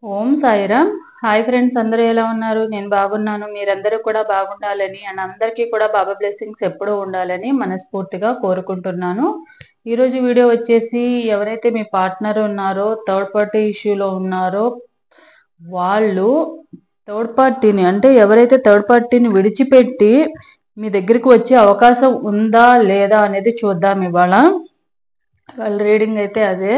ఓం Sairam. Hi friends, అందరూ ఎలా ఉన్నారు? నేను బాగున్నాను. మీరందరూ కూడా బాగుండాలని అండ్ అందరికీ కూడా బాబా బ్లెస్సింగ్స్ ఎప్పుడూ ఉండాలని మనస్ఫూర్తిగా కోరుకుంటున్నాను. ఈరోజు వీడియో వచ్చేసి, ఎవరైతే మీ పార్ట్నర్ ఉన్నారో, థర్డ్ పార్టీ ఇష్యూలో ఉన్నారో, వాళ్ళు థర్డ్ పార్టీని అంటే ఎవరైతే థర్డ్ పార్టీని విడిచిపెట్టి మీ దగ్గరికి వచ్చే అవకాశం ఉందా లేదా అనేది చూద్దాం ఇవాళ. వాళ్ళ రీడింగ్ అయితే అదే.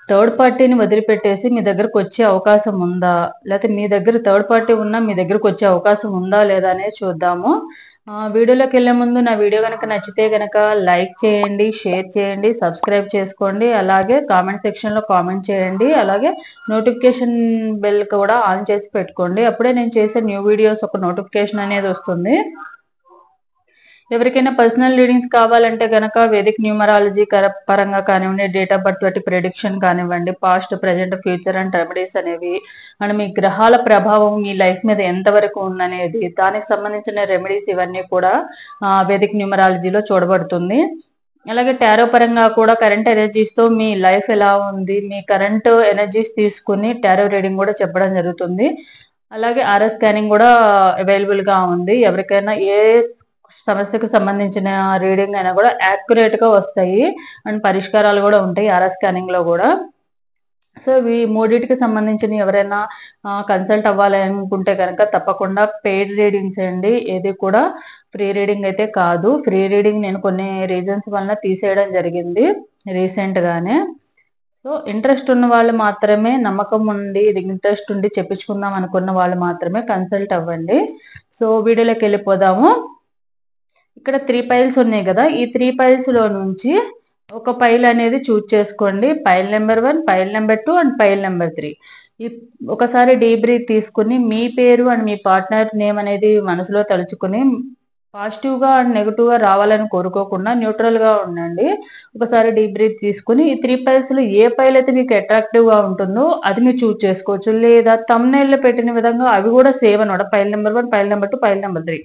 థర్డ్ పార్టీని వదిలిపెట్టేసి మీ దగ్గరకు వచ్చే అవకాశం ఉందా, లేకపోతే మీ దగ్గర థర్డ్ పార్టీ ఉన్నా మీ దగ్గరకు వచ్చే అవకాశం ఉందా లేదా అనేది చూద్దాము. వీడియోలోకి వెళ్ళే ముందు నా వీడియో కనుక నచ్చితే కనుక లైక్ చేయండి, షేర్ చేయండి, సబ్స్క్రైబ్ చేసుకోండి. అలాగే కామెంట్ సెక్షన్లో కామెంట్ చేయండి. అలాగే నోటిఫికేషన్ బెల్ కూడా ఆన్ చేసి పెట్టుకోండి. అప్పుడే నేను చేసే న్యూ వీడియోస్ ఒక నోటిఫికేషన్ అనేది వస్తుంది. ఎవరికైనా పర్సనల్ రీడింగ్స్ కావాలంటే కనుక వేదిక్ న్యూమరాలజీ పరంగా కానివ్వండి, డేట్ ఆఫ్ బర్త్ బట్టి ప్రెడిక్షన్ కానివ్వండి, past, present, future and remedies అనేవి, అండ్ మీ గ్రహాల ప్రభావం మీ లైఫ్ మీద ఎంతవరకు ఉందనేది, దానికి సంబంధించిన రెమెడీస్ ఇవన్నీ కూడా వేదిక్ న్యూమరాలజీలో చూడబడుతుంది. అలాగే టారో పరంగా కూడా కరెంట్ ఎనర్జీస్ తో మీ లైఫ్ ఎలా ఉంది, మీ కరెంట్ ఎనర్జీస్ తీసుకుని టారో రీడింగ్ కూడా చెప్పడం జరుగుతుంది. అలాగే ఆర్ఎస్ స్కానింగ్ కూడా అవైలబుల్ గా ఉంది. ఎవరికైనా ఏ సమస్యకు సంబంధించిన రీడింగ్ అయినా కూడా యాక్యురేట్ గా వస్తాయి అండ్ పరిష్కారాలు కూడా ఉంటాయి ఆర్ఎస్ స్కానింగ్ లో కూడా. సో ఈ మూడింటికి సంబంధించిన ఎవరైనా కన్సల్ట్ అవ్వాలి అనుకుంటే కనుక తప్పకుండా పెయిడ్ రీడింగ్స్ అండి. ఏది కూడా ఫ్రీ రీడింగ్ అయితే కాదు. ఫ్రీ రీడింగ్ నేను కొన్ని రీజన్స్ వలన తీసేయడం జరిగింది రీసెంట్ గానే. సో ఇంట్రెస్ట్ ఉన్న వాళ్ళు మాత్రమే, నమ్మకం ఉండి ఇంట్రెస్ట్ ఉండి చెప్పించుకుందాం అనుకున్న వాళ్ళు మాత్రమే కన్సల్ట్ అవ్వండి. సో వీడియోలోకి వెళ్ళిపోదాము. ఇక్కడ 3 పైల్స్ ఉన్నాయి కదా, ఈ 3 పైల్స్ లో నుంచి ఒక పైల్ అనేది చూజ్ చేసుకోండి. Pile number 1, pile number 2 and pile number 3. ఒకసారి డీప్ బ్రీత్ తీసుకుని మీ పేరు అండ్ మీ పార్ట్నర్ నేమ్ అనేది మనసులో తలుచుకుని పాజిటివ్ గా అండ్ నెగిటివ్ గా రావాలని కోరుకోకుండా న్యూట్రల్ గా ఉండండి. ఒకసారి డీప్ బ్రీత్ తీసుకుని ఈ 3 పైల్స్ లో ఏ పైల్ అయితే మీకు అట్రాక్టివ్ గా ఉంటుందో అది మీరు చూజ్ చేసుకోవచ్చు. లేదా థంబ్నెయిల్ లో పెట్టిన విధంగా అవి కూడా సేవ్ అనమాట. Pile number 1, pile number 2, pile number 3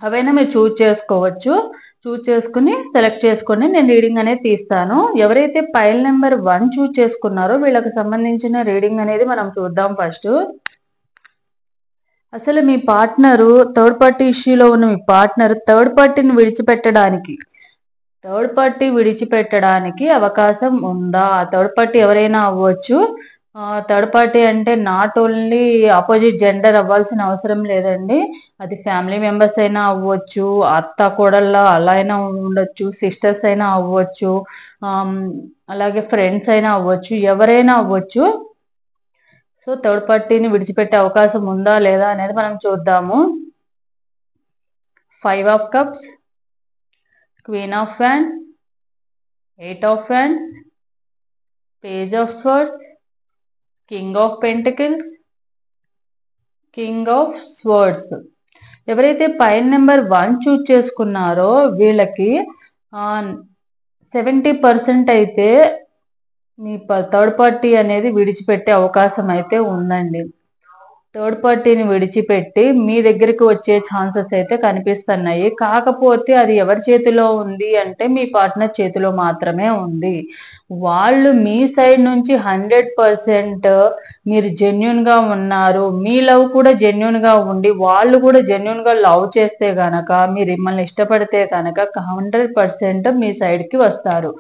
అవైనా మీరు చూజ్ చేసుకోవచ్చు. చూజ్ చేసుకుని సెలెక్ట్ చేసుకోండి. నేను రీడింగ్ అనేది తీస్తాను. ఎవరైతే పైల్ నెంబర్ 1 చూజ్ చేసుకున్నారో వీళ్ళకి సంబంధించిన రీడింగ్ అనేది మనం చూద్దాం ఫస్ట్. అసలు మీ పార్ట్నరు థర్డ్ పార్టీ ఇష్యూలో ఉన్న మీ పార్ట్నర్ థర్డ్ పార్టీని విడిచిపెట్టడానికి అవకాశం ఉందా? థర్డ్ పార్టీ ఎవరైనా అవ్వచ్చు. థర్డ్ పార్టీ అంటే నాట్ ఓన్లీ ఆపోజిట్ జెండర్ అవ్వాల్సిన అవసరం లేదండి. అది ఫ్యామిలీ మెంబర్స్ అయినా అవ్వచ్చు, అత్త కోడళ్ళ అలా అయినా ఉండొచ్చు, సిస్టర్స్ అయినా అవ్వచ్చు, అలాగే ఫ్రెండ్స్ అయినా అవ్వచ్చు, ఎవరైనా అవ్వచ్చు. సో థర్డ్ పార్టీని విడిచిపెట్టే అవకాశం ఉందా లేదా అనేది మనం చూద్దాము. 5 of cups, queen of wands, 8 of wands, page of swords, king of pentacles, king of swords. ఎవరైతే పైల్ నెంబర్ 1 చూజ్ చేసుకున్నారో వీళ్ళకి 70% అయితే మీ థర్డ్ పార్టీ అనేది విడిచిపెట్టే అవకాశం అయితే ఉందండి. థర్డ్ పార్టీని విడిచిపెట్టి మీ దగ్గరికి వచ్చే ఛాన్సెస్ అయితే కనిపిస్తున్నాయి. కాకపోతే అది ఎవరి చేతిలో ఉంది అంటే మీ పార్ట్నర్ చేతిలో మాత్రమే ఉంది. వాళ్ళు మీ సైడ్ నుంచి 100% మీరు జెన్యున్ గా ఉన్నారు, మీ లవ్ కూడా జెన్యున్ గా ఉండి వాళ్ళు కూడా జెన్యున్ గా లవ్ చేస్తే గనక, మీరు మిమ్మల్ని ఇష్టపడితే కనుక 100% మీ సైడ్ కి వస్తారు.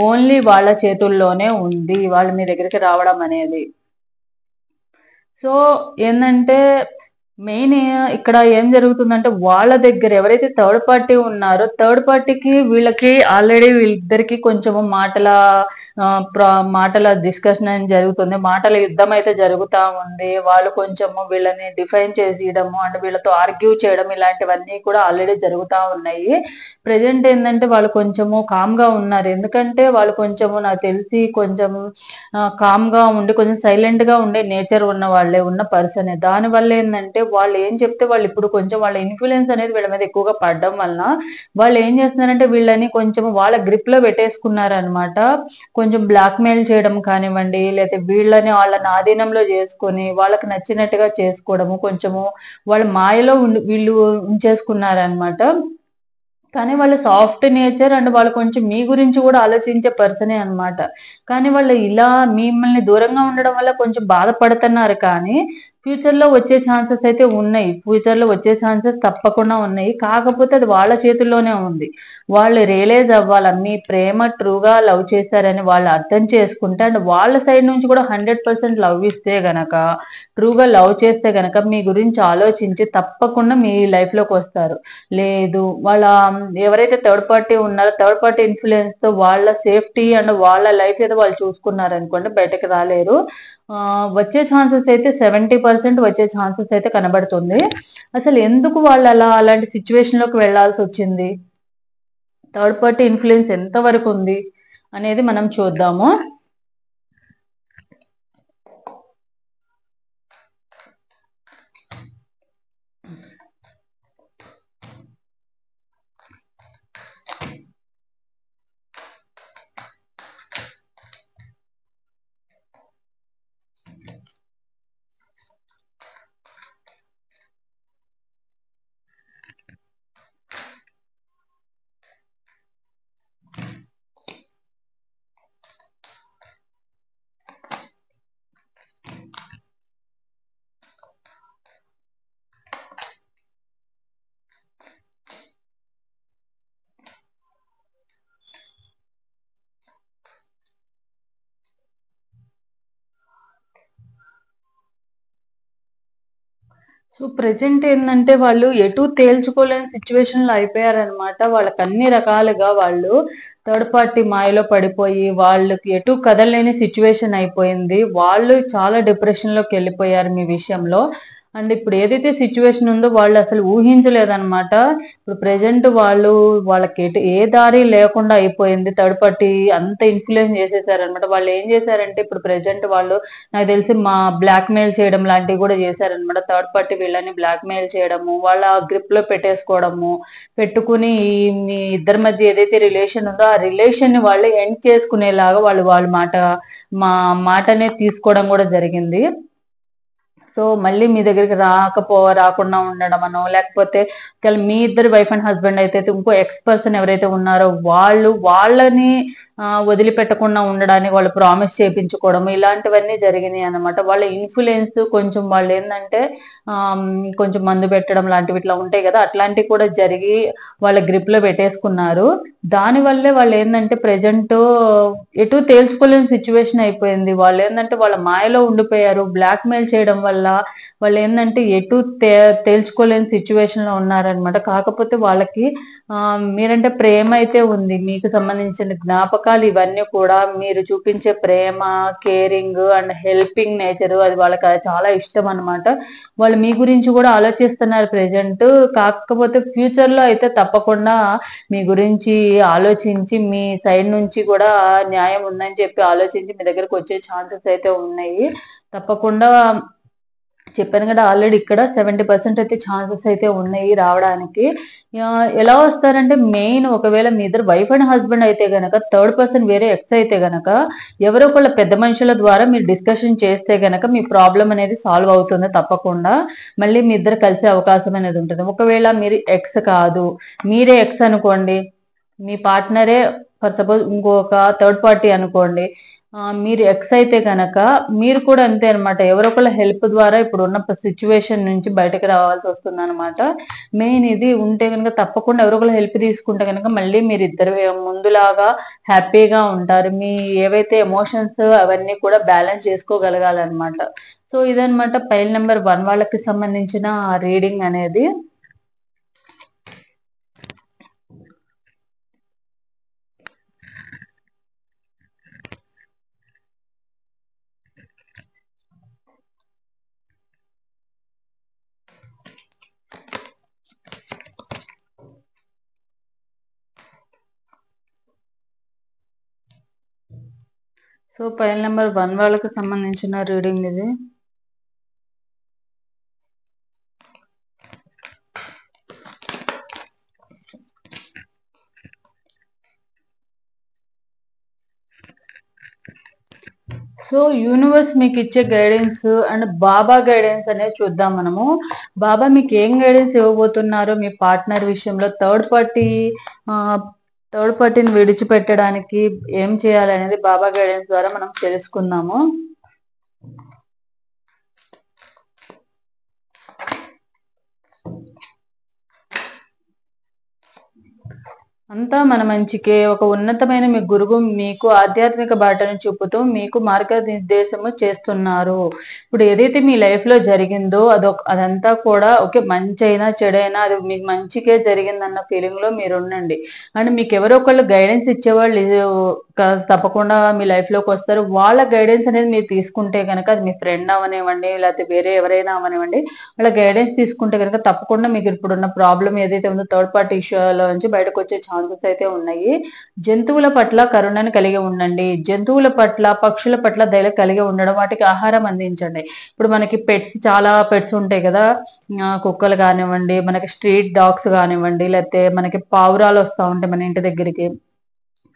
ఓన్లీ వాళ్ళ చేతుల్లోనే ఉంది వాళ్ళు మీ దగ్గరికి రావడం అనేది. సో ఏంటంటే మెయిన్ ఇక్కడ ఏం జరుగుతుందంటే వాళ్ళ దగ్గర ఎవరైతే థర్డ్ పార్టీ ఉన్నారో థర్డ్ పార్టీకి వీళ్ళకి ఆల్రెడీ వీళ్ళిద్దరికి కొంచెము మాటల డిస్కషన్ అని జరుగుతుంది. మాటల యుద్ధం అయితే జరుగుతూ ఉంది. వాళ్ళు కొంచెము వీళ్ళని డిఫైన్ చేసేయడము అండ్ వీళ్ళతో ఆర్గ్యూ చేయడం ఇలాంటివన్నీ కూడా ఆల్రెడీ జరుగుతూ ఉన్నాయి. ప్రజెంట్ ఏంటంటే వాళ్ళు కొంచెము కామ్ గా ఉన్నారు. ఎందుకంటే వాళ్ళు కొంచెము నాకు తెలిసి కొంచెం కామ్ గా ఉండి కొంచెం సైలెంట్ గా ఉండే నేచర్ ఉన్న వాళ్ళే ఉన్న పర్సనే. దాని వల్ల ఏంటంటే వాళ్ళు ఏం చెప్తే వాళ్ళు ఇప్పుడు కొంచెం వాళ్ళ ఇన్ఫ్లుయెన్స్ అనేది వీళ్ళ మీద ఎక్కువగా పడడం వలన వాళ్ళు ఏం చేస్తున్నారంటే వీళ్ళని కొంచెం వాళ్ళ గ్రిప్ లో పెట్టేసుకున్నారనమాట. కొంచెం బ్లాక్ మెయిల్ చేయడం కానివ్వండి, లేకపోతే వీళ్ళని వాళ్ళని ఆధీనంలో చేసుకొని వాళ్ళకి నచ్చినట్టుగా చేసుకోవడము, కొంచెము వాళ్ళ మాయలో వీళ్ళు ఉంచేసుకున్నారనమాట. కానీ వాళ్ళు సాఫ్ట్ నేచర్ అండ్ వాళ్ళు కొంచెం మీ గురించి కూడా ఆలోచించే పర్సనే అన్నమాట. కానీ వాళ్ళు ఇలా మిమ్మల్ని దూరంగా ఉండడం వల్ల కొంచెం బాధపడుతున్నారు కానీ, ఫ్యూచర్‌లో వచ్చే ఛాన్సెస్ అయితే ఉన్నాయి. ఫ్యూచర్‌లో వచ్చే ఛాన్సెస్ తప్పకుండా ఉన్నాయి. కాకపోతే అది వాళ్ళ చేతుల్లోనే ఉంది. వాళ్ళు రియలైజ్ అవ్వాల. మీ ప్రేమ ట్రూగా లవ్ చేశారని వాళ్ళు అర్థం చేసుకుంటే అండ్ వాళ్ళ సైడ్ నుంచి కూడా 100% లవ్ ఇస్తే గనక, ట్రూగా లవ్ చేస్తే గనక మీ గురించి ఆలోచించి తప్పకుండా మీ లైఫ్‌లోకొస్తారు. లేదు వాళ్ళ ఎవరైతే థర్డ్ పార్టీ ఉన్నారో థర్డ్ పార్టీ ఇన్ఫ్లుయెన్స్ తో వాళ్ళ సేఫ్టీ అండ్ వాళ్ళ లైఫ్ ఏదో వాళ్ళు చూసుకున్నారనుకోండి బయటకు రాలేరు. వచ్చే ఛాన్సెస్ అయితే 70% వచ్చే ఛాన్సెస్ అయితే కనబడుతుంది. అసలు ఎందుకు వాళ్ళు అలాంటి సిచ్యువేషన్ లోకి వెళ్లాల్సి వచ్చింది, థర్డ్ పార్టీ ఇన్ఫ్లుయెన్స్ ఎంత వరకు ఉంది అనేది మనం చూద్దాము. సో ప్రెజెంట్ ఏందంటే వాళ్ళు ఎటూ తేల్చుకోలేని సిచ్యువేషన్‌లో అయిపోయారనమాట. వాళ్ళకన్ని రకాలుగా వాళ్ళు థర్డ్ పార్టీ మాయలో పడిపోయి, వాళ్ళకి ఎటూ కదలలేని సిచ్యువేషన్ అయిపోయింది. వాళ్ళు చాలా డిప్రెషన్‌లోకెళ్ళిపోయారు మీ విషయంలో. అండ్ ఇప్పుడు ఏదైతే సిచ్యువేషన్ ఉందో వాళ్ళు అసలు ఊహించలేదనమాట. ఇప్పుడు ప్రెజెంట్ వాళ్ళకి ఏ దారి లేకుండా అయిపోయింది. థర్డ్ పార్టీ అంత ఇన్‌ఫ్లూయెన్స్ చేసేసారనమాట. వాళ్ళు ఏం చేశారంటే ఇప్పుడు ప్రెజెంట్ వాళ్ళు నాకు తెలిసి బ్లాక్‌మెయిల్ చేయడం లాంటివి గూడా జేశారనమాట. థర్డ్ పార్టీ వీళ్ళని బ్లాక్‌మెయిల్ చేయడము, వాళ్ళ గ్రిప్‌లో పెట్టేసుకోవడము, పెట్టుకొని మీ ఇద్దరి మధ్య ఏదైతే రిలేషన్ ఉందో, ఆ రిలేషన్‌ని వాళ్ళు ఎండ్ చేసుకునేలాగా వాళ్ళ మాటనే తీసుకోవడం గూడా జరిగింది. సో మళ్ళీ మీ దగ్గరికి రాకుండా ఉండడమనో, లేకపోతే మీ ఇద్దరు వైఫ్ అండ్ హస్బెండ్ అయితే ఇంకో ఎక్స్ పర్సన్ ఎవరైతే ఉన్నారో వాళ్ళని వదిలిపెట్టకుండా ఉండడానికి వాళ్ళు ప్రామిస్ చేపించుకోవడం ఇలాంటివన్నీ జరిగినాయి అన్నమాట. వాళ్ళ ఇన్ఫ్లుయెన్స్ కొంచెం వాళ్ళేందంటే కొంచెం మందు పెట్టడం లాంటివి ఇట్లా ఉంటాయి కదా! అట్లాంటివి కూడా జరిగి వాళ్ళ గ్రిప్‌లో పెట్టేసుకున్నారు. దానివల్లే వాళ్ళేందంటే ప్రెజెంటు ఎటూ తేల్చుకోలేని సిచ్యువేషన్ అయిపోయింది. వాళ్ళేందంటే వాళ్ళ మాయలో ఉండిపోయారు. బ్లాక్‌మెయిల్ చేయడం వల్ల వాళ్ళేందంటే ఎటూ తేల్చుకోలేని సిచ్యువేషన్‌లో ఉన్నారనమాట. కాకపోతే వాళ్ళకి మీరంటే ప్రేమ అయితే ఉంది. మీకు సంబంధించిన జ్ఞాపకాలు ఇవన్నీ కూడా మీరు చూపించే ప్రేమ, కేరింగ్ అండ్ హెల్పింగ్ నేచరు అది వాళ్ళకి చాలా ఇష్టం అనమాట. వాళ్ళు మీ గురించి కూడా ఆలోచిస్తున్నారు ప్రెజెంట్. కాకపోతే ఫ్యూచర్‌లో అయితే తప్పకుండా మీ గురించి ఆలోచించి మీ సైడ్ నుంచి కూడా న్యాయం ఉందని చెప్పి ఆలోచించి మీ దగ్గరకు వచ్చే ఛాన్సెస్ అయితే ఉన్నాయి. తప్పకుండా చెప్పాను కదా ఆల్రెడీ ఇక్కడ 70% అయితే ఛాన్సెస్ అయితే ఉన్నాయి రావడానికి. ఎలా వస్తారంటే మెయిన్ ఒకవేళ మీ ఇద్దరు వైఫ్ అండ్ హస్బెండ్ అయితే గనక థర్డ్ పర్సన్ వేరే ఎక్స్ అయితే గనక ఎవరో ఒకళ్ళ పెద్ద మనుషుల ద్వారా మీరు డిస్కషన్ చేస్తే గనక మీ ప్రాబ్లం అనేది సాల్వ్ అవుతుంది తప్పకుండా. మళ్ళీ మీ ఇద్దరు కలిసే అవకాశం అనేది ఉంటుంది. ఒకవేళ మీరు ఎక్స్ కాదు, మీరే ఎక్స్ అనుకోండి, మీ పార్ట్నరే ఫర్ సపోజ్ ఇంకొక థర్డ్ పార్టీ అనుకోండి, మీరు ఎక్స్ అయితే గనక మీరు కూడా అంతే అనమాట. ఎవరో ఒకళ్ళ హెల్ప్ ద్వారా ఇప్పుడు ఉన్న సిచ్యువేషన్ నుంచి బయటకు రావాల్సి వస్తుంది అనమాట. మెయిన్ ఇది ఉంటే కనుక తప్పకుండా ఎవరో ఒకళ్ళ హెల్ప్ తీసుకుంటే కనుక మళ్ళీ మీరు ఇద్దరు ముందులాగా హ్యాపీగా ఉంటారు. మీ ఏవైతే ఎమోషన్స్ అవన్నీ కూడా బ్యాలెన్స్ చేసుకోగలగాలన్నమాట. సో ఇదనమాట పైల్ నెంబర్ 1 వాళ్ళకి సంబంధించిన రీడింగ్ అనేది. సో పైల్ నెంబర్ 1 వాళ్ళకి సంబంధించిన రీడింగ్ ఇది. సో యూనివర్స్ మీకు ఇచ్చే గైడెన్స్ అండ్ బాబా గైడెన్స్ అనేది చూద్దాం మనము. బాబా మీకు ఏం గైడెన్స్ ఇవ్వబోతున్నారు మీ పార్ట్నర్ విషయంలో, థర్డ్ పార్టీని విడిచిపెట్టడానికి ఏం చేయాలనేది బాబా గైడెన్స్ ద్వారా మనం తెలుసుకుందాము. అంతా మన మంచికే. ఒక ఉన్నతమైన మీ గురువు మీకు ఆధ్యాత్మిక బాటను చూపుతూ మీకు మార్గనిర్దేశము చేస్తున్నారు. ఇప్పుడు ఏదైతే మీ లైఫ్ లో జరిగిందో అదంతా కూడా ఓకే, మంచి అయినా చెడైనా అది మీకు మంచికే జరిగిందన్న ఫీలింగ్ లో మీరు ఉండండి. అండ్ మీకు ఎవరో ఒకళ్ళు గైడెన్స్ ఇచ్చేవాళ్ళు తప్పకుండా మీ లైఫ్ లోకి వస్తారు. వాళ్ళ గైడెన్స్ అనేది మీరు తీసుకుంటే కనుక, అది మీ ఫ్రెండ్ అవనివ్వండి లేకపోతే వేరే ఎవరైనా అవనివ్వండి, వాళ్ళ గైడెన్స్ తీసుకుంటే కనుక తప్పకుండా మీకు ఇప్పుడున్న ప్రాబ్లం ఏదైతే ఉందో థర్డ్ పార్టీ ఇష్యూలో నుంచి బయటకు వచ్చే ఛాన్సెస్ అయితే ఉన్నాయి. జంతువుల పట్ల కరుణను కలిగి ఉండండి. జంతువుల పట్ల, పక్షుల పట్ల దయ కలిగి ఉండడం, వాటికి ఆహారం అందించండి. ఇప్పుడు మనకి చాలా పెట్స్ ఉంటాయి కదా, కుక్కలు కానివ్వండి, మనకి స్ట్రీట్ డాగ్స్ కానివ్వండి, లేకపోతే మనకి పావురాలు వస్తూ ఉంటాయి మన ఇంటి దగ్గరికి,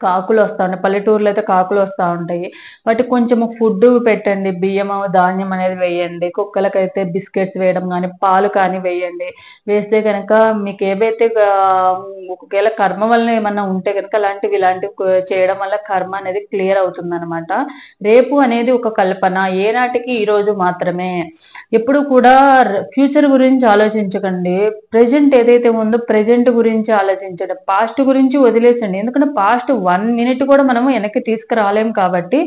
కాకులు వస్తూ ఉంటాయి. పల్లెటూరులో అయితే కాకులు వస్తూ ఉంటాయి. వాటికి కొంచెం ఫుడ్ పెట్టండి, బియ్యం ధాన్యం అనేది వేయండి. కుక్కలకైతే బిస్కెట్స్ వేయడం కానీ పాలు కానీ వేయండి. వేస్తే కనుక మీకు ఏవైతే ఒకవేళ కర్మ వల్ల ఏమన్నా ఉంటే కనుక ఇలాంటివి చేయడం వల్ల కర్మ అనేది క్లియర్ అవుతుంది అనమాట. రేపు అనేది ఒక కల్పన, ఏనాటికి ఈ రోజు మాత్రమే. ఎప్పుడు కూడా ఫ్యూచర్ గురించి ఆలోచించకండి. ప్రెజెంట్ ఏదైతే ఉందో ప్రెజెంట్ గురించి ఆలోచించండి. పాస్ట్ గురించి వదిలేసండి. ఎందుకంటే పాస్ట్ 1 minute కూడా మనము వెనక్కి తీసుకురాలేం కాబట్టి,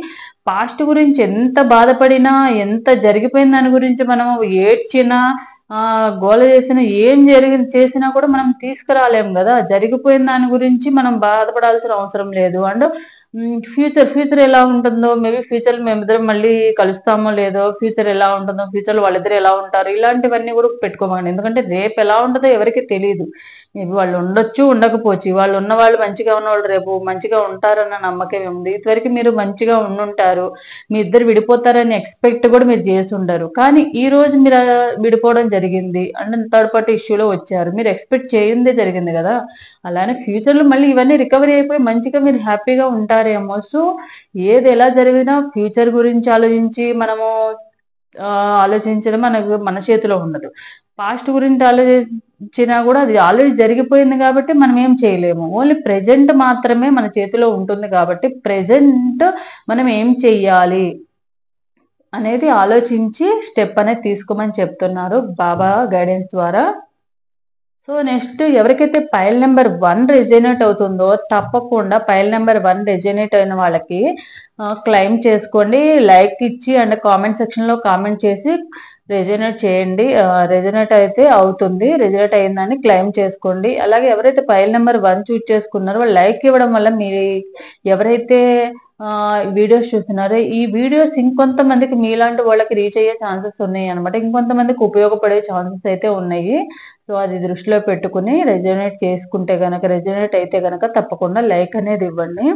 పాస్ట్ గురించి ఎంత బాధపడినా, ఎంత జరిగిపోయిన దాని గురించి మనము ఏడ్చినా, గోల చేసినా, ఏం చేసినా కూడా మనం తీసుకురాలేం కదా. జరిగిపోయిన దాని గురించి మనం బాధపడాల్సిన అవసరం లేదు. అండ్ ఫ్యూచర్ ఎలా ఉంటుందో, మేబీ ఫ్యూచర్ మేమిద్దరం మళ్ళీ కలుస్తామో లేదో, ఫ్యూచర్ ఎలా ఉంటుందో, ఫ్యూచర్ లో వాళ్ళిద్దరు ఎలా ఉంటారు, ఇలాంటివన్నీ కూడా పెట్టుకోమండి. ఎందుకంటే రేపు ఎలా ఉంటుందో ఎవరికి తెలియదు. మేబీ వాళ్ళు ఉండొచ్చు, ఉండకపోవచ్చు. వాళ్ళు ఉన్న వాళ్ళు మంచిగా ఉన్నవాళ్ళు రేపు మంచిగా ఉంటారన్న నమ్మకం ఉంది. ఇదివరకు మీరు మంచిగా ఉండుంటారు, మీ ఇద్దరు విడిపోతారని ఎక్స్పెక్ట్ కూడా మీరు చేసి ఉండరు. కానీ ఈ రోజు మీరు విడిపోవడం జరిగింది అండ్ థర్డ్ పార్టీ ఇష్యూలో వచ్చారు, మీరు ఎక్స్పెక్ట్ చేయిందే జరిగింది కదా. అలానే ఫ్యూచర్ లో మళ్ళీ ఇవన్నీ రికవరీ అయిపోయి మంచిగా మీరు హ్యాపీగా ఉంటారేమో. సో ఏది ఎలా జరిగినా ఫ్యూచర్ గురించి ఆలోచించడం మన చేతిలో ఉండదు. పాస్ట్ గురించి ఆలోచించినా కూడా అది ఆల్రెడీ జరిగిపోయింది కాబట్టి మనం ఏం చేయలేము. ఓన్లీ ప్రెజెంట్ మాత్రమే మన చేతిలో ఉంటుంది కాబట్టి ప్రెజెంట్ మనం ఏం చెయ్యాలి అనేది ఆలోచించి స్టెప్ అనేది తీసుకోమని చెప్తున్నారు బాబా గైడెన్స్ ద్వారా. సో నెక్స్ట్ ఎవరికైతే పైల్ నెంబర్ 1 రెజనేట్ అవుతుందో తప్పకుండా పైల్ నెంబర్ 1 రెజనేట్ అయిన వాళ్ళకి క్లైమ్ చేసుకోండి. లైక్ ఇచ్చి అండ్ కామెంట్ సెక్షన్ లో కామెంట్ చేసి రెజనేట్ చేయండి. రెజనేట్ అయితే అవుతుంది, రెజనేట్ అయిందని క్లైమ్ చేసుకోండి. అలాగే ఎవరైతే పైల్ నెంబర్ 1 చూస్ చేసుకున్నారో వాళ్ళు లైక్ ఇవ్వడం వల్ల మీరు ఎవరైతే వీడియోస్ చూస్తున్నారో ఈ వీడియోస్ ఇంకొంతమందికి మీలాంటి వాళ్ళకి రీచ్ అయ్యే ఛాన్సెస్ ఉన్నాయి అనమాట. ఇంకొంతమందికి ఉపయోగపడే ఛాన్సెస్ అయితే ఉన్నాయి. సో అది దృష్టిలో పెట్టుకుని రెజనేట్ అయితే గనక తప్పకుండా లైక్ అనేది ఇవ్వండి.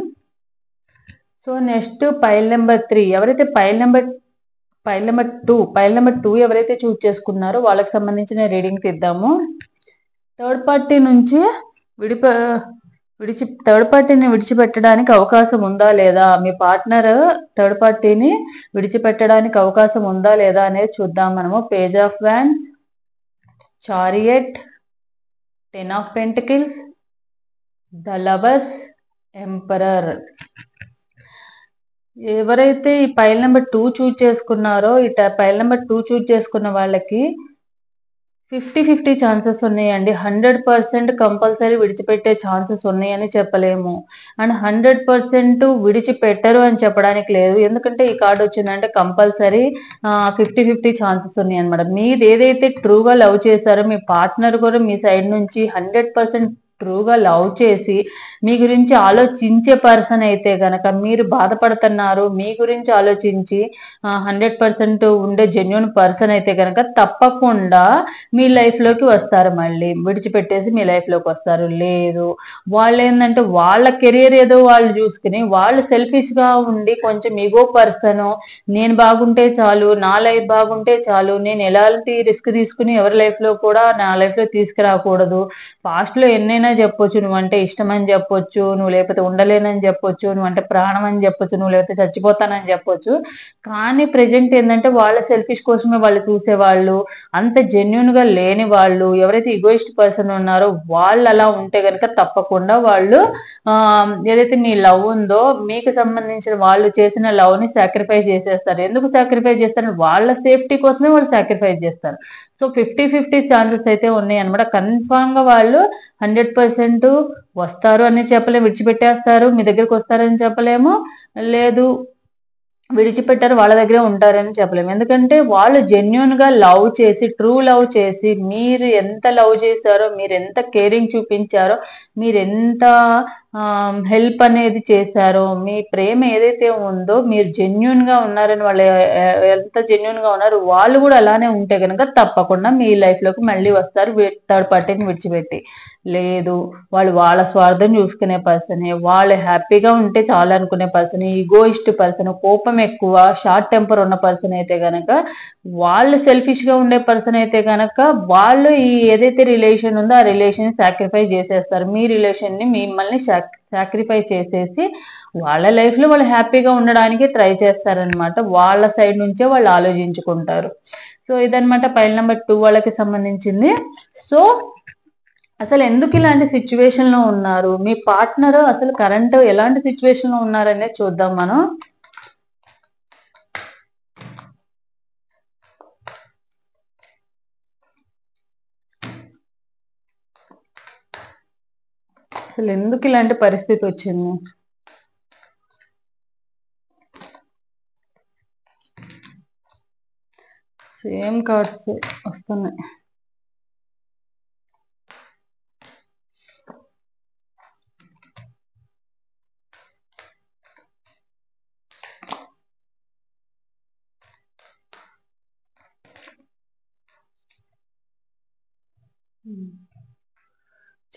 సో నెక్స్ట్ పైల్ నెంబర్ 3, ఎవరైతే పైల్ నెంబర్ 2 ఎవరైతే చూస్ చేసుకున్నారో వాళ్ళకి సంబంధించిన రీడింగ్ తీద్దాము. థర్డ్ పార్టీని విడిచిపెట్టడానికి అవకాశం ఉందా లేదా, మీ పార్ట్నర్ థర్డ్ పార్టీని విడిచిపెట్టడానికి అవకాశం ఉందా లేదా అనేది చూద్దాం మనము. Page of wands, chariot, 10 of Pentacles, the Lovers, Emperor. ఎవరైతే ఈ పైల్ నెంబర్ 2 చూస్ చేసుకున్నారో పైల్ నెంబర్ 2 చూస్ చేసుకున్న వాళ్ళకి 50-50 ఛాన్సెస్ ఉన్నాయండి. 100% కంపల్సరీ విడిచిపెట్టే ఛాన్సెస్ ఉన్నాయని చెప్పలేము. అండ్ 100% విడిచిపెట్టరు అని చెప్పడానికి లేదు. ఎందుకంటే ఈ కార్డు వచ్చిందంటే కంపల్సరీ 50-50 ఛాన్సెస్ ఉన్నాయి అనమాట. మీరు ఏదైతే ట్రూగా లవ్ చేశారో మీ పార్ట్నర్ కూడా మీ సైడ్ నుంచి 100% ట్రూగా లవ్ చేసి మీ గురించి ఆలోచించే పర్సన్ అయితే గనక, మీరు బాధపడుతున్నారు మీ గురించి ఆలోచించి 100% ఉండే జెన్యున్ పర్సన్ అయితే గనక తప్పకుండా మీ లైఫ్ లోకి వస్తారు. మళ్ళీ విడిచిపెట్టేసి మీ లైఫ్ లోకి వస్తారు. లేదు వాళ్ళు ఏంటంటే వాళ్ళ కెరియర్ ఏదో వాళ్ళు చూసుకుని వాళ్ళు సెల్ఫిష్ గా ఉండి కొంచెం ఈగో పర్సన్, నేను బాగుంటే చాలు, నా లైఫ్ బాగుంటే చాలు, నేను ఎలాంటి రిస్క్ తీసుకుని ఎవరి లైఫ్ లో కూడా నా లైఫ్ లో తీసుకురాకూడదు, పాస్ట్ లో ఎన్నైనా చెప్పొచ్చు, నువ్వంటే ఇష్టం అని చెప్పొచ్చు, నువ్వు లేకపోతే ఉండలేనని చెప్పొచ్చు, నువ్వంటే ప్రాణం అని చెప్పొచ్చు, నువ్వు లేకపోతే చచ్చిపోతానని చెప్పొచ్చు. కానీ ప్రెజెంట్ ఏంటంటే వాళ్ళ సెల్ఫిష్ కోసమే వాళ్ళు చూసేవాళ్ళు, అంత జెన్యున్ గా లేని వాళ్ళు, ఎవరైతే ఈగోయిస్ట్ పర్సన్ ఉన్నారో వాళ్ళు అలా ఉంటే గనక తప్పకుండా వాళ్ళు ఏదైతే మీ లవ్ ఉందో మీకు సంబంధించిన వాళ్ళు చేసిన లవ్ ని సాక్రిఫైస్ చేసేస్తారు. ఎందుకు సాక్రిఫైస్ చేస్తారు? వాళ్ళ సేఫ్టీ కోసమే వాళ్ళు సాక్రిఫైస్ చేస్తారు. సో 50-50 ఛాన్సెస్ అయితే ఉన్నాయి అనమాట. కన్ఫామ్ గా వాళ్ళు 100% వస్తారు అని చెప్పలేము, విడిచిపెట్టేస్తారు మీ దగ్గరికి వస్తారని చెప్పలేము, లేదు విడిచిపెట్టారు వాళ్ళ దగ్గరే ఉంటారని చెప్పలేము. ఎందుకంటే వాళ్ళు జెన్యున్ గా లవ్ చేసి, ట్రూ లవ్ చేసి, మీరు ఎంత లవ్ చేశారో, మీరు ఎంత కేరింగ్ చూపించారో, మీరు ఎంత హెల్ప్ అనేది చేశారో, మీ ప్రేమ ఏదైతే ఉందో మీరు జెన్యున్ గా ఉన్నారని వాళ్ళు ఎంత జెన్యున్ గా ఉన్నారు వాళ్ళు కూడా అలానే ఉంటే కనుక తప్పకుండా మీ లైఫ్ లోకి మళ్ళీ వస్తారు థర్డ్ పార్టీని విడిచిపెట్టి. లేదు వాళ్ళు వాళ్ళ స్వార్థం చూసుకునే పర్సన్, వాళ్ళు హ్యాపీగా ఉంటే చాలు అనుకునే పర్సన్, ఈగోయిస్ట్ పర్సన్, కోపం ఎక్కువ, షార్ట్ టెంపర్ ఉన్న పర్సన్ అయితే గనక, వాళ్ళు సెల్ఫిష్ గా ఉండే పర్సన్ అయితే గనక వాళ్ళు ఈ ఏదైతే రిలేషన్ ఉందో ఆ రిలేషన్ సాక్రిఫైస్ చేసేస్తారు. మీ రిలేషన్ ని మిమ్మల్ని సాక్రిఫైస్ చేసేసి వాళ్ళ లైఫ్ లో వాళ్ళు హ్యాపీగా ఉండడానికి ట్రై చేస్తారనమాట. వాళ్ళ సైడ్ నుంచే వాళ్ళు ఆలోచించుకుంటారు. సో ఇదనమాట పైల్ నెంబర్ 2 వాళ్ళకి సంబంధించింది. సో అసలు ఎందుకు ఇలాంటి సిచ్యువేషన్ లో ఉన్నారు, మీ పార్ట్నర్ అసలు కరెంట్ ఎలాంటి సిచ్యువేషన్ లో ఉన్నారనే చూద్దాం మనం. అసలు ఎందుకు ఇలాంటి పరిస్థితి వచ్చింది? సేమ్ కార్డ్స్ వస్తున్నాయి.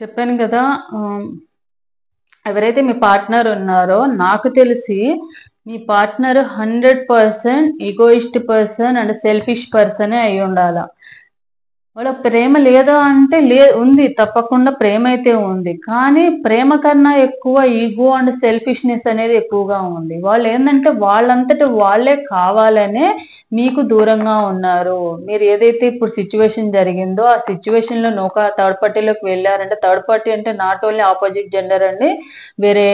చెప్పాను కదా, ఎవరైతే మీ పార్ట్నర్ ఉన్నారో నాకు తెలిసి మీ partner 100% egoist person and selfish పర్సనే అయి ఉండాల. వాళ్ళ ప్రేమ లేదా అంటే ఉంది, తప్పకుండా ప్రేమ అయితే ఉంది. కానీ ప్రేమ కన్నా ఎక్కువ ఈగో అండ్ సెల్ఫిష్నెస్ అనేది ఎక్కువగా ఉంది. వాళ్ళు ఏంటంటే వాళ్ళంతట వాళ్ళే కావాలనే మీకు దూరంగా ఉన్నారు. మీరు ఏదైతే ఇప్పుడు సిచ్యువేషన్ జరిగిందో ఆ సిచ్యువేషన్ లో థర్డ్ పార్టీలోకి వెళ్ళారంటే, థర్డ్ పార్టీ అంటే నాట్ ఓన్లీ ఆపోజిట్ జెండర్ అండి, వేరే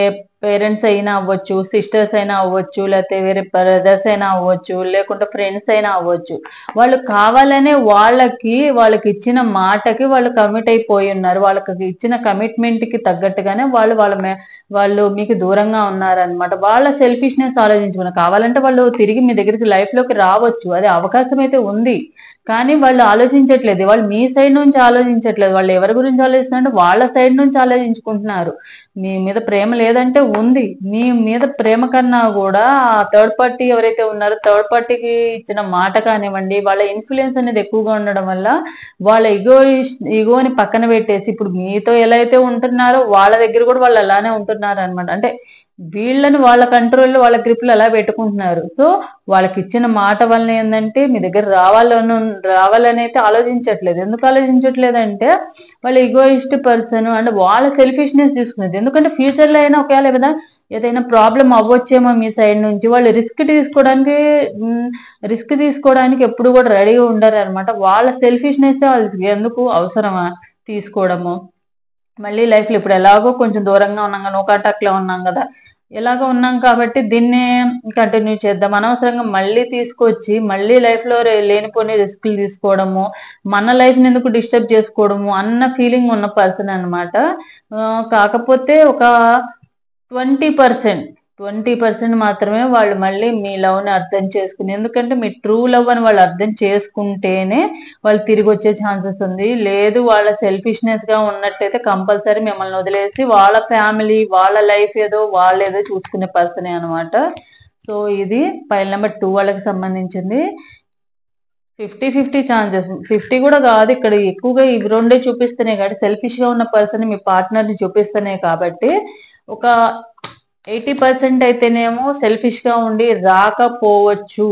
పేరెంట్స్ అయినా అవ్వచ్చు, సిస్టర్స్ అయినా అవ్వచ్చు, లేకపోతే వేరే బ్రదర్స్ అయినా అవ్వచ్చు, లేకుంటే ఫ్రెండ్స్ అయినా అవ్వచ్చు. వాళ్ళు కావాలనే వాళ్ళకి ఇచ్చిన మాటకి వాళ్ళు కమిట్ అయిపోయి ఉన్నారు. వాళ్ళకి ఇచ్చిన కమిట్మెంట్ కి తగ్గట్టుగానే వాళ్ళు మీకు దూరంగా ఉన్నారనమాట. వాళ్ళ సెల్ఫిష్నెస్ ఆలోచించుకున్నారు. కావాలంటే వాళ్ళు తిరిగి మీ దగ్గరికి లైఫ్ లోకి రావచ్చు, అదే అవకాశం అయితే ఉంది. కానీ వాళ్ళు ఆలోచించట్లేదు, వాళ్ళు మీ సైడ్ నుంచి ఆలోచించట్లేదు. వాళ్ళు ఎవరి గురించి ఆలోచిస్తున్నారంటే వాళ్ళ సైడ్ నుంచి ఆలోచించుకుంటున్నారు. మీ మీద ప్రేమ లేదంటే ఉంది, మీ మీద ప్రేమ కన్నా కూడా ఆ థర్డ్ పార్టీ ఎవరైతే ఉన్నారో థర్డ్ పార్టీకి ఇచ్చిన మాట కానివ్వండి, వాళ్ళ ఇన్ఫ్లుయెన్స్ అనేది ఎక్కువగా ఉండడం వల్ల వాళ్ళ ఈగోని పక్కన పెట్టేసి ఇప్పుడు మీతో ఎలా అయితే ఉంటున్నారో వాళ్ళ దగ్గర కూడా వాళ్ళు అలానే ఉంటున్నారు అనమాట. అంటే వీళ్ళని వాళ్ళ కంట్రోల్లో వాళ్ళ గ్రిప్లు అలా పెట్టుకుంటున్నారు. సో వాళ్ళకి ఇచ్చిన మాట వల్ల ఏంటంటే మీ దగ్గర రావాలని అయితే ఆలోచించట్లేదు. ఎందుకు ఆలోచించట్లేదు అంటే వాళ్ళ ఈగోయిస్ట్ పర్సన్ అండ్ వాళ్ళ సెల్ఫిష్నెస్ తీసుకునేది. ఎందుకంటే ఫ్యూచర్ లో అయినా ఒకవేళ ఏదైనా ప్రాబ్లం అవ్వచ్చేమో మీ సైడ్ నుంచి, వాళ్ళు రిస్క్ తీసుకోవడానికి ఎప్పుడు కూడా రెడీగా ఉండరు అనమాట. వాళ్ళ సెల్ఫిష్నెస్ వాళ్ళకి ఎందుకు అవసరమా తీసుకోవడము. మళ్ళీ లైఫ్ లో ఇప్పుడు ఎలాగో కొంచెం దూరంగా ఉన్నాం కదా, నో కాంటాక్ట్ లో ఉన్నాం కదా, ఎలాగో ఉన్నాం కాబట్టి దీన్ని కంటిన్యూ చేద్దాం. అనవసరంగా మళ్ళీ తీసుకొచ్చి మళ్ళీ లైఫ్ లో లేనిపోని రిస్క్లు తీసుకోవడము, మన లైఫ్ ని ఎందుకు డిస్టర్బ్ చేసుకోవడము అన్న ఫీలింగ్ ఉన్న పర్సన్ అనమాట. కాకపోతే ఒక 20% మాత్రమే వాళ్ళు మళ్ళీ మీ లవ్ ని అర్థం చేసుకుని, ఎందుకంటే మీ ట్రూ లవ్ అని వాళ్ళు అర్థం చేసుకుంటేనే వాళ్ళు తిరిగి వచ్చే ఛాన్సెస్ ఉంది. లేదు వాళ్ళ సెల్ఫిష్నెస్ గా ఉన్నట్టయితే కంపల్సరీ మిమ్మల్ని వదిలేసి వాళ్ళ ఫ్యామిలీ వాళ్ళ లైఫ్ ఏదో వాళ్ళేదో చూసుకునే పర్సనే అనమాట. సో ఇది ఫైల్ నెంబర్ 2 వాళ్ళకి సంబంధించింది. 50-50 ఛాన్సెస్, 50 కూడా కాదు, ఇక్కడ ఎక్కువగా ఇవి రెండే చూపిస్తున్నాయి కాబట్టి, సెల్ఫిష్ గా ఉన్న పర్సన్ మీ పార్ట్నర్ ని చూపిస్తున్నాయి కాబట్టి ఒక 80% అయితేనేమో సెల్ఫిష్ గా ఉండి రాకపోవచ్చు,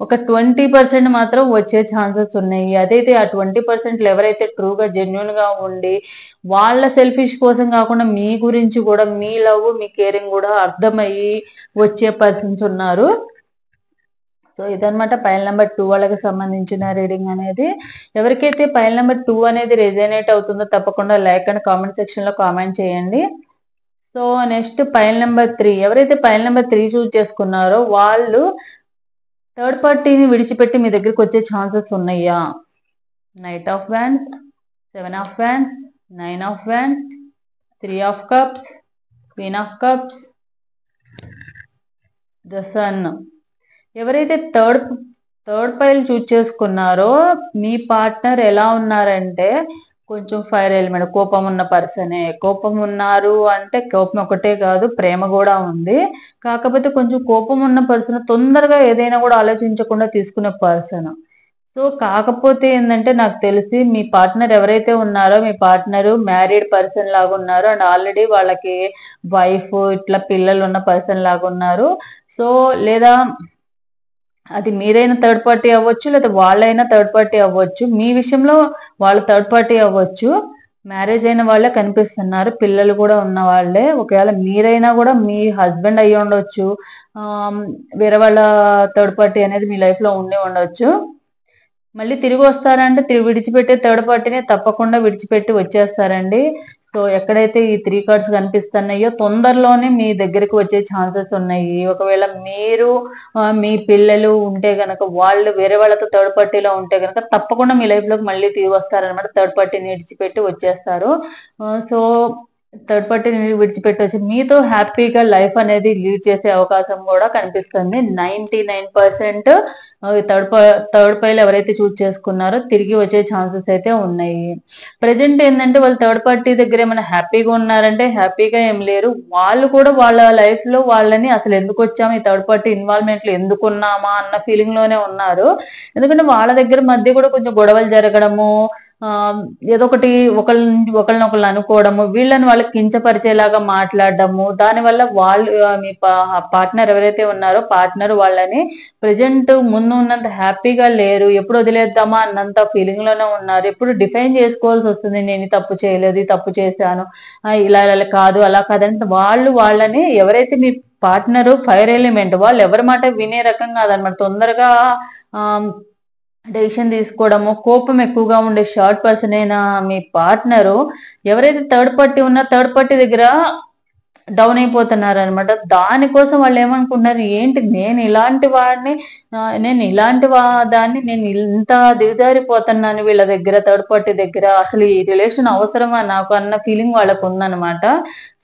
ఒక 20% మాత్రం వచ్చే ఛాన్సెస్ ఉన్నాయి. అదైతే ఆ 20% ఎవరైతే ట్రూగా జెన్యున్ గా ఉండి వాళ్ళ సెల్ఫిష్ కోసం కాకుండా మీ గురించి కూడా, మీ లవ్ మీ కేరింగ్ కూడా అర్థమయ్యి వచ్చే పర్సన్స్ ఉన్నారు. సో ఇదనమాట పైల్ నెంబర్ 2 వాళ్ళకి సంబంధించిన రీడింగ్ అనేది. ఎవరికైతే పైల్ నెంబర్ 2 అనేది రెజనేట్ అవుతుందో తప్పకుండా లైక్ అండ్ కామెంట్ సెక్షన్ లో కామెంట్ చేయండి. సో నెక్స్ట్ పైల్ నెంబర్ 3, ఎవరైతే పైల్ నెంబర్ 3 చూస్ చేసుకున్నారో వాళ్ళు థర్డ్ పార్టీని విడిచిపెట్టి మీ దగ్గరికి వచ్చే ఛాన్సెస్ ఉన్నాయా? Knight of wands, 7 of wands, 9 of wands, 3 of cups, queen of cups, the sun. ఎవరైతే థర్డ్ పైల్ చూస్ చేసుకున్నారో మీ పార్ట్నర్ ఎలా ఉన్నారంటే కొంచెం ఫైర్ ఎలిమెంట్, కోపం ఉన్న పర్సనే. కోపం ఉన్నారు అంటే కోపం ఒకటే కాదు, ప్రేమ కూడా ఉంది. కాకపోతే కొంచెం కోపం ఉన్న పర్సన్ తొందరగా ఏదైనా కూడా ఆలోచించకుండా తీసుకునే పర్సన్. సో కాకపోతే ఏంటంటే నాకు తెలిసి మీ పార్ట్నర్ ఎవరైతే ఉన్నారో మీ పార్ట్నర్ మ్యారీడ్ పర్సన్ లాగా ఉన్నారు, అండ్ ఆల్రెడీ వాళ్ళకి వైఫ్ ఇట్లా పిల్లలు ఉన్న పర్సన్ లాగా ఉన్నారు. సో లేదా అది మీరైనా థర్డ్ పార్టీ అవ్వచ్చు, లేదా వాళ్ళైనా థర్డ్ పార్టీ అవ్వచ్చు. మీ విషయంలో వాళ్ళ థర్డ్ పార్టీ అవ్వచ్చు. మ్యారేజ్ అయిన వాళ్ళే కనిపిస్తున్నారు, పిల్లలు కూడా ఉన్న వాళ్ళే. ఒకవేళ మీరైనా కూడా మీ హస్బెండ్ అయ్యి ఉండొచ్చు, వేరే వాళ్ళ థర్డ్ పార్టీ అనేది మీ లైఫ్ లో ఉండి ఉండొచ్చు. మళ్ళీ తిరిగి వస్తారంటే విడిచిపెట్టే థర్డ్ పార్టీని తప్పకుండా విడిచిపెట్టి వచ్చేస్తారండి. సో ఎక్కడైతే ఈ 3 కార్డ్స్ కనిపిస్తున్నాయో తొందరలోనే మీ దగ్గరికి వచ్చే ఛాన్సెస్ ఉన్నాయి. ఒకవేళ మీరు మీ పిల్లలు ఉంటే గనక వాళ్ళు వేరే వాళ్ళతో థర్డ్ పార్టీలో ఉంటే గనక తప్పకుండా మీ లైఫ్ లోకి మళ్ళీ తిరిగి వస్తారనమాట. థర్డ్ పార్టీని విడిచిపెట్టి వచ్చేస్తారు. సో థర్డ్ పార్టీని విడిచిపెట్టి వచ్చి మీతో హ్యాపీగా లైఫ్ అనేది లీడ్ చేసే అవకాశం కూడా కనిపిస్తుంది. 99% థర్డ్ పైల్ ఎవరైతే చూస్ చేసుకున్నారో తిరిగి వచ్చే ఛాన్సెస్ అయితే ఉన్నాయి. ప్రజెంట్ ఏంటంటే వాళ్ళు థర్డ్ పార్టీ దగ్గర ఏమైనా హ్యాపీగా ఉన్నారంటే హ్యాపీగా ఏం లేరు. వాళ్ళు కూడా వాళ్ళ లైఫ్ లో వాళ్ళని అసలు ఎందుకు వచ్చాము, ఈ థర్డ్ పార్టీ ఇన్వాల్వ్మెంట్ లో ఎందుకు ఉన్నామా అన్న ఫీలింగ్ లోనే ఉన్నారు. ఎందుకంటే వాళ్ళ దగ్గర మధ్య కూడా కొంచెం గొడవలు జరగడము, ఏదో ఒకటి ఒకళ్ళనొకళ్ళు అనుకోవడము, వీళ్ళని వాళ్ళకి కించపరిచేలాగా మాట్లాడడము, దానివల్ల వాళ్ళు మీ పార్ట్నర్ ఎవరైతే ఉన్నారో పార్ట్నర్ వాళ్ళని ప్రజెంట్ ముందు ఉన్నంత హ్యాపీగా లేరు. ఎప్పుడు వదిలేద్దామా అన్నంత ఫీలింగ్ లోనే ఉన్నారు. ఎప్పుడు డిఫైన్ చేసుకోవాల్సి వస్తుంది, నేను తప్పు చేయలేదు, తప్పు చేశాను, ఇలా కాదు అలా కాదంటే వాళ్ళని ఎవరైతే మీ పార్ట్నర్ ఫైర్ ఎలిమెంట్ వాళ్ళు ఎవరి మాట వినే రకం కాదనమాట. తొందరగా డెసిషన్ తీసుకోవడము, కోపం ఎక్కువగా ఉండే షార్ట్ పర్సన్ అయినా మీ పార్ట్నరు ఎవరైతే థర్డ్ పార్టీ ఉన్నా థర్డ్ పార్టీ దగ్గర డౌన్ అయిపోతున్నారు అనమాట. దానికోసం వాళ్ళు ఏమనుకుంటున్నారు, ఏంటి నేను ఇలాంటి వాడిని, నేను ఇంత దిగజారిపోతున్నాను వీళ్ళ దగ్గర, థర్డ్ పార్టీ దగ్గర, అసలు ఈ రిలేషన్ అవసరమా నాకు అన్న ఫీలింగ్ వాళ్ళకు ఉందన్నమాట.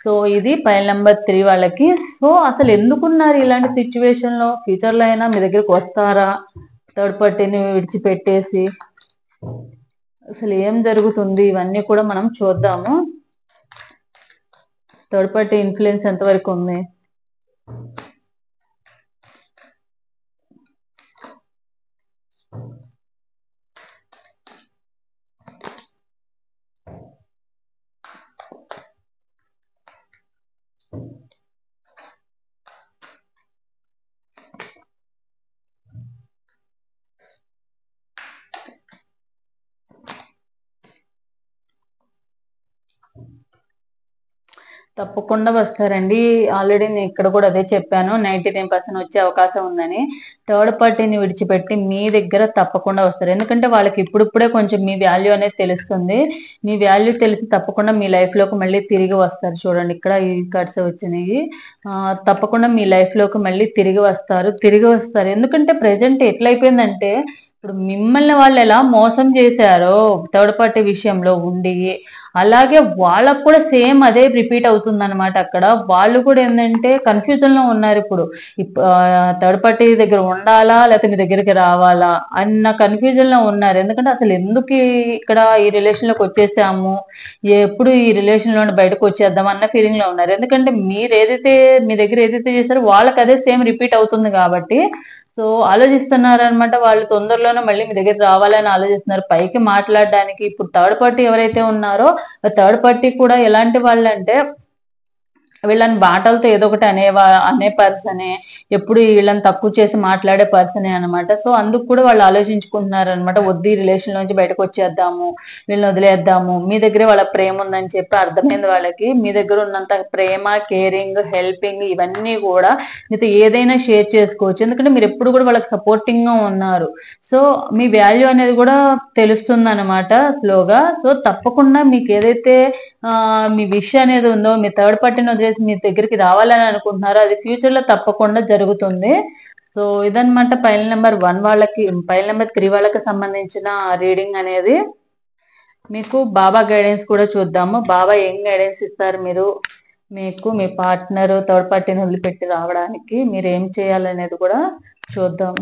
సో ఇది పైల్ నెంబర్ 3 వాళ్ళకి. సో అసలు ఎందుకున్నారు ఇలాంటి సిచ్యువేషన్ లో, ఫ్యూచర్ లో అయినా మీ దగ్గరికి వస్తారా థర్డ్ పార్టీని విడిచిపెట్టేసి, అసలు ఏం జరుగుతుంది ఇవన్నీ కూడా మనం చూద్దాము. థర్డ్ పార్టీ ఇన్ఫ్లుయెన్స్ ఎంతవరకు ఉంది. తప్పకుండా వస్తారండి. ఆల్రెడీ నేను ఇక్కడ కూడా అదే చెప్పాను, 99% వచ్చే అవకాశం ఉందని. థర్డ్ పార్టీని విడిచిపెట్టి మీ దగ్గర తప్పకుండా వస్తారు. ఎందుకంటే వాళ్ళకి ఇప్పుడిప్పుడే కొంచెం మీ వాల్యూ అనేది తెలుస్తుంది. మీ వాల్యూ తెలిసి తప్పకుండా మీ లైఫ్ లోకి మళ్ళీ తిరిగి వస్తారు. చూడండి ఇక్కడ ఈ కార్డ్స్ వచ్చినాయి. తప్పకుండా మీ లైఫ్ లోకి మళ్ళీ తిరిగి వస్తారు. ఎందుకంటే ప్రెజెంట్ ఎట్లయిపోయిందంటే ఇప్పుడు మిమ్మల్ని వాళ్ళు ఎలా మోసం చేశారో థర్డ్ పార్టీ విషయంలో ఉండి, అలాగే వాళ్ళకు కూడా సేమ్ అదే రిపీట్ అవుతుంది అనమాట. అక్కడ వాళ్ళు కూడా ఏంటంటే కన్ఫ్యూజన్ లో ఉన్నారు. ఇప్పుడు థర్డ్ పార్టీ దగ్గర ఉండాలా లేకపోతే మీ దగ్గరికి రావాలా అన్న కన్ఫ్యూజన్ లో ఉన్నారు. ఎందుకంటే అసలు ఎందుకు ఇక్కడ ఈ రిలేషన్ లోకి వచ్చేసాము, ఎప్పుడు ఈ రిలేషన్ లో బయటకు వచ్చేద్దాం అన్న ఫీలింగ్ లో ఉన్నారు. ఎందుకంటే మీ దగ్గర ఏదైతే చేశారో వాళ్ళకి అదే సేమ్ రిపీట్ అవుతుంది కాబట్టి. సో ఆలోచిస్తున్నారు అనమాట, వాళ్ళు తొందరలోనే మళ్ళీ మీ దగ్గర రావాలని ఆలోచిస్తున్నారు. పైకి మాట్లాడడానికి ఇప్పుడు థర్డ్ పార్టీ ఎవరైతే ఉన్నారో థర్డ్ పార్టీ కూడా ఎలాంటి వాళ్ళు అంటే వీళ్ళని బాటలతో ఏదో ఒకటి అనే పర్సనే, ఎప్పుడు వీళ్ళని తక్కువ చేసి మాట్లాడే పర్సనే అనమాట. సో అందుకు కూడా వాళ్ళు ఆలోచించుకుంటున్నారు అనమాట, వద్దు ఈ రిలేషన్ నుంచి బయటకు వచ్చేద్దాము, వీళ్ళని వదిలేద్దాము. మీ దగ్గరే వాళ్ళ ప్రేమ ఉందని చెప్పి అర్థమైంది వాళ్ళకి. మీ దగ్గర ఉన్నంత ప్రేమ, కేరింగ్, హెల్పింగ్ ఇవన్నీ కూడా మీతో ఏదైనా షేర్ చేసుకోవచ్చు. ఎందుకంటే మీరు ఎప్పుడు కూడా వాళ్ళకి సపోర్టింగ్ గా ఉన్నారు. సో మీ వాల్యూ అనేది కూడా తెలుస్తుంది అనమాట స్లోగా. సో తప్పకుండా మీకు ఏదైతే మీ విష్ అనేది ఉందో, మీ థర్డ్ పార్టీని వదిలేసి మీ దగ్గరికి రావాలని అనుకుంటున్నారో అది ఫ్యూచర్ లో తప్పకుండా జరుగుతుంది. సో ఇదన్నమాట పైల్ నెంబర్ 1 వాళ్ళకి, పైల్ నెంబర్ 3 వాళ్ళకి సంబంధించిన రీడింగ్ అనేది. మీకు బాబా గైడెన్స్ కూడా చూద్దాము. బాబా ఏం గైడెన్స్ ఇస్తారు మీకు మీ పార్ట్నర్ థర్డ్ పార్టీని వదిలిపెట్టి రావడానికి మీరు ఏం చేయాలనేది కూడా చూద్దాం.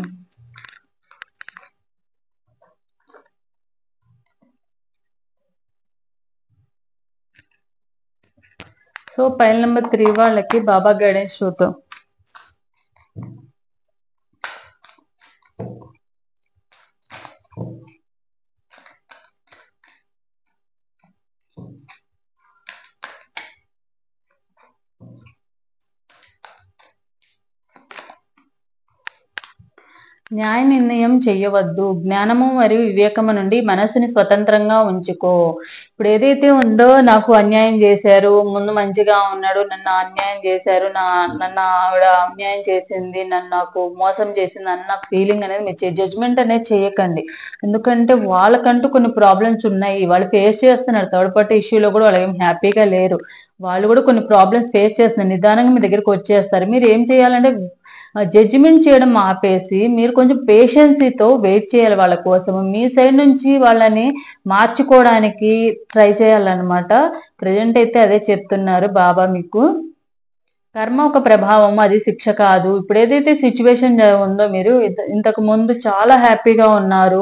సో పైల్ నెంబర్ 3 వాళ్ళకి బాబా గైడెన్స్ చూద్దాం. న్యాయ నిర్ణయం చెయ్యవద్దు, జ్ఞానము మరియు వివేకము నుండి మనసుని స్వతంత్రంగా ఉంచుకో. ఇప్పుడు ఏదైతే ఉందో, నాకు అన్యాయం చేశారు, ముందు మంచిగా ఉన్నాడు, నన్ను అన్యాయం చేశారు, నన్ను ఆవిడ అన్యాయం చేసింది, నాకు మోసం చేసింది అన్న ఫీలింగ్ అనేది మీరు జడ్జ్మెంట్ అనేది చేయకండి. ఎందుకంటే వాళ్ళకంటూ కొన్ని ప్రాబ్లమ్స్ ఉన్నాయి, వాళ్ళు ఫేస్ చేస్తున్నారు. థర్డ్ పార్టీ ఇష్యూలో కూడా వాళ్ళు ఏం హ్యాపీగా లేరు, వాళ్ళు కూడా కొన్ని ప్రాబ్లమ్స్ ఫేస్ చేస్తున్నారు. నిదానంగా మీ దగ్గరికి వచ్చేస్తారు. మీరు ఏం చేయాలంటే జడ్జిమెంట్ చేయడం ఆపేసి మీరు కొంచెం పేషెన్సీతో వెయిట్ చేయాలి వాళ్ళ కోసం. మీ సైడ్ నుంచి వాళ్ళని మార్చుకోవడానికి ట్రై చేయాలన్నమాట. ప్రజెంట్ అయితే అదే చెప్తున్నారు బాబా మీకు. కర్మ ఒక ప్రభావం, అది శిక్ష కాదు. ఇప్పుడు ఏదైతే సిచ్యువేషన్ ఉందో, మీరు ఇంతకు ముందు చాలా హ్యాపీగా ఉన్నారు.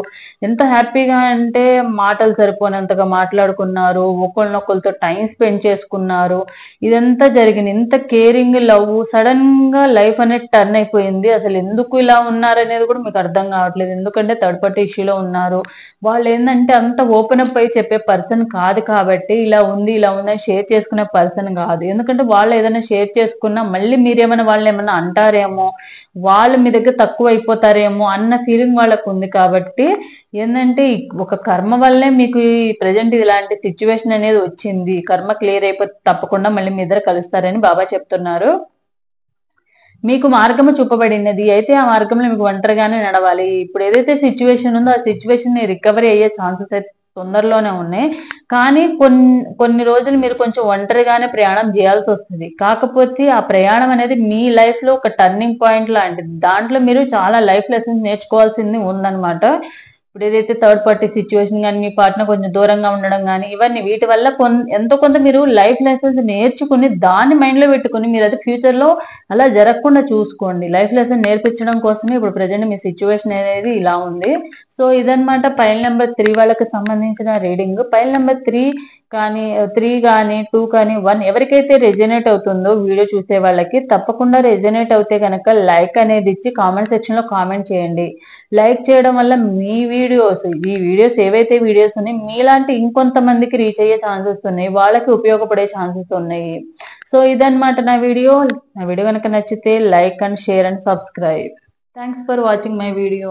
ఎంత హ్యాపీగా అంటే మాటలు సరిపోనంతగా మాట్లాడుకున్నారు, ఒకళ్ళనొకళ్ళతో టైం స్పెండ్ చేసుకున్నారు. ఇదంతా జరిగింది. ఇంత కేరింగ్, లవ్, సడన్ గా లైఫ్ అనేది టర్న్ అయిపోయింది. అసలు ఎందుకు ఇలా ఉన్నారనేది కూడా మీకు అర్థం కావట్లేదు. ఎందుకంటే థర్డ్ పార్టీ ఇష్యూలో ఉన్నారు. వాళ్ళు ఏంటంటే అంత ఓపెన్ అప్ అయి చెప్పే పర్సన్ కాదు కాబట్టి, ఇలా ఉంది అని షేర్ చేసుకునే పర్సన్ కాదు. ఎందుకంటే వాళ్ళు ఏదైనా షేర్ చేసుకున్నా మళ్ళీ మీరేమైనా వాళ్ళని ఏమన్నా అంటారేమో, వాళ్ళు మీ దగ్గర తక్కువ అయిపోతారేమో అన్న ఫీలింగ్ వాళ్ళకు ఉంది. కాబట్టి ఏంటంటే ఒక కర్మ వల్లే మీకు ఈ ప్రజెంట్ ఇలాంటి సిచ్యువేషన్ అనేది వచ్చింది. కర్మ క్లియర్ అయిపోతే తప్పకుండా మళ్ళీ మీ ఇద్దరు కలుస్తారని బాబా చెప్తున్నారు. మీకు మార్గము చూపబడినది, అయితే ఆ మార్గంలో మీకు ఒంటరిగానే నడవాలి. ఇప్పుడు ఏదైతే సిచ్యువేషన్ ఉందో ఆ సిచ్యువేషన్ ని రికవరీ అయ్యే ఛాన్సెస్ అయితే తొందరలోనే ఉన్నాయి. కానీ కొన్ని రోజులు మీరు కొంచెం ఒంటరిగానే ప్రయాణం చేయాల్సి వస్తుంది. కాకపోతే ఆ ప్రయాణం అనేది మీ లైఫ్ లో ఒక టర్నింగ్ పాయింట్ లాంటిది. దాంట్లో మీరు చాలా లైఫ్ లెసన్స్ నేర్చుకోవాల్సింది ఉందన్నమాట. ఇప్పుడు ఏదైతే థర్డ్ పార్టీ సిచ్యువేషన్ కానీ, మీ పార్ట్నర్ కొంచెం దూరంగా ఉండడం కానీ, ఇవన్నీ వీటి వల్ల ఎంతో కొంత మీరు లైఫ్ లెసన్స్ నేర్చుకుని దాన్ని మైండ్ లో పెట్టుకుని మీరు అది ఫ్యూచర్ లో అలా జరగకుండా చూసుకోండి. లైఫ్ లెసన్ నేర్పించడం కోసమే ఇప్పుడు ప్రజెంట్ మీ సిచ్యువేషన్ అనేది ఇలా ఉంది. సో ఇదన్నమాట పైల్ నెంబర్ 3 వాళ్ళకి సంబంధించిన రీడింగ్. పైల్ నెంబర్ 3 కానీ 2 కానీ 1 ఎవరికైతే రెజనేట్ అవుతుందో వీడియో చూసే వాళ్ళకి తప్పకుండా రెజనేట్ అవుతే కనుక లైక్ అనేది ఇచ్చి కామెంట్ సెక్షన్ లో కామెంట్ చేయండి. లైక్ చేయడం వల్ల ఈ వీడియోస్ ఏవైతే వీడియోస్ ఉన్నాయి మీలాంటి ఇంకొంతమందికి రీచ్ అయ్యే ఛాన్సెస్ ఉన్నాయి, వాళ్ళకి ఉపయోగపడే ఛాన్సెస్ ఉన్నాయి. సో ఇదన్నమాట నా వీడియో కనుక నచ్చితే like and share and subscribe. Thanks for watching my video.